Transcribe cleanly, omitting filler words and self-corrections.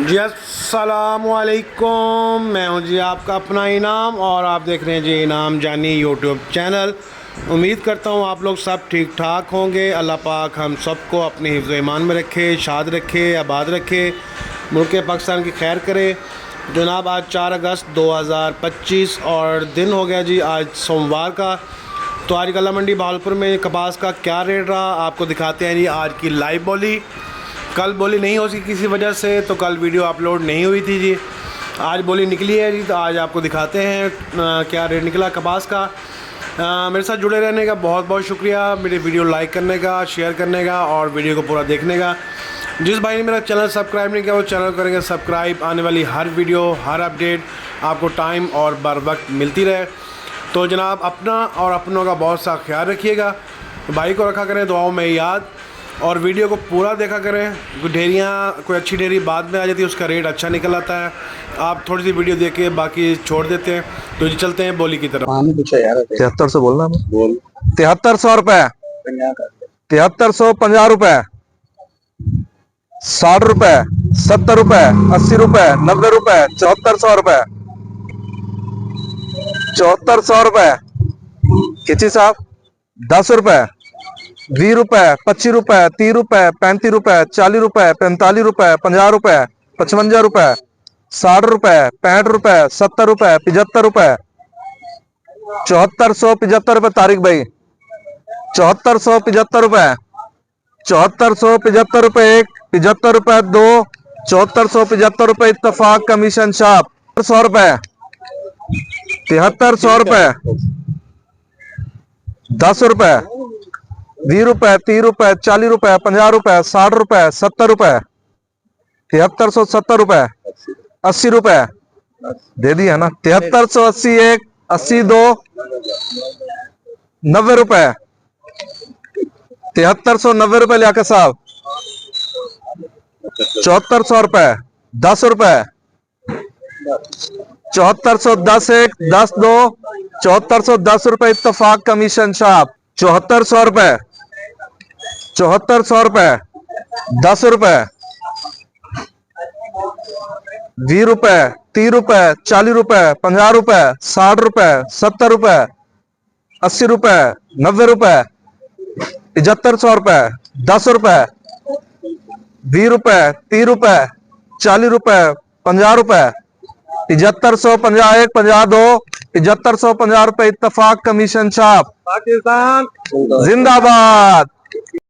जी अस्सलामुअलैकुम, मैं हूं जी आपका अपना इनाम और आप देख रहे हैं जी इनाम जानी यूट्यूब चैनल। उम्मीद करता हूं आप लोग सब ठीक ठाक होंगे। अल्लाह पाक हम सबको अपने हिफ्ज़ ईमान में रखे, शाद रखे, आबाद रखे, मुल्क पाकिस्तान की खैर करे। जनाब आज 4 अगस्त 2025 और दिन हो गया जी आज सोमवार का। तो आज गला मंडी बहावलपुर में कपास का क्या रेट रहा आपको दिखाते हैं जी। आज की लाइव बोली, कल बोली नहीं हो सकी किसी वजह से, तो कल वीडियो अपलोड नहीं हुई थी जी। आज बोली निकली है जी, तो आज आपको दिखाते हैं क्या रेट निकला कपास का। मेरे साथ जुड़े रहने का बहुत बहुत शुक्रिया, मेरी वीडियो लाइक करने का, शेयर करने का और वीडियो को पूरा देखने का। जिस भाई ने मेरा चैनल सब्सक्राइब नहीं किया वो चैनल करेंगे सब्सक्राइब। आने वाली हर वीडियो, हर अपडेट आपको टाइम और बर वक्त मिलती रहे। तो जनाब अपना और अपनों का बहुत सा ख्याल रखिएगा, भाई को रखा करें दुआओं में याद, और वीडियो को पूरा देखा करें। ढेरियाँ कोई अच्छी ढेरी बाद में आ जाती है, उसका रेट अच्छा निकल आता है। आप थोड़ी सी वीडियो देख के बाकी छोड़ देते हैं। तो जी चलते हैं बोली की तरफ। 7300 बोलना बोल 7300 रुपए, 7350 रुपए, 60 रुपए, 70 रुपए, 80 रुपए, 90 रुपए, 7400 रुपए, 7400 रुपए, किसी साहब 10 रुपए, 20 रुपए, 25 रुपए, 30 रुपए, 35 रुपए, 40 रुपए, 45 रुपए, 50 रुपए, 55 रुपए, 60 रुपए, 65 रुपए, 70 रुपए, 75 रुपए, 7475 रुपए तारिक भाई, 7475 रुपए, 7475 रुपए एक, 75 रुपए दो, 7475 रुपए इत्तफाक कमीशन शाप, 100 रुपए, 7300 रुपए, 10 रुपए, 20 रुपए, 30 रुपए, 40 रुपए, 50 रुपए, 60 रुपए, 70 रुपए, 7370 रुपए, 80 रुपए दे दिया ना। 7380 एक, 80 दो, 90 रुपए, 7390 रुपए लिया के साहब, 7400 रुपए, 10 रुपए, 7410 एक, 10 दो, 7410 रुपए इत्तफाक कमीशन शाप, 7400 रुपए, 7400 रुपए, 10 रुपए, 20 रुपए, 30 रुपए, 40 रुपए, 50 रुपए, 60 रुपए, 70 रुपए, 80 रुपए, 90 रुपए, 7500 रुपए, 10 रुपए, 20 रुपए, 30 रुपए, 40 रुपए, 50 रुपए, 7550 एक, 50 दो, 7550 रुपए इत्तफाक कमीशन छाप। पाकिस्तान जिंदाबाद।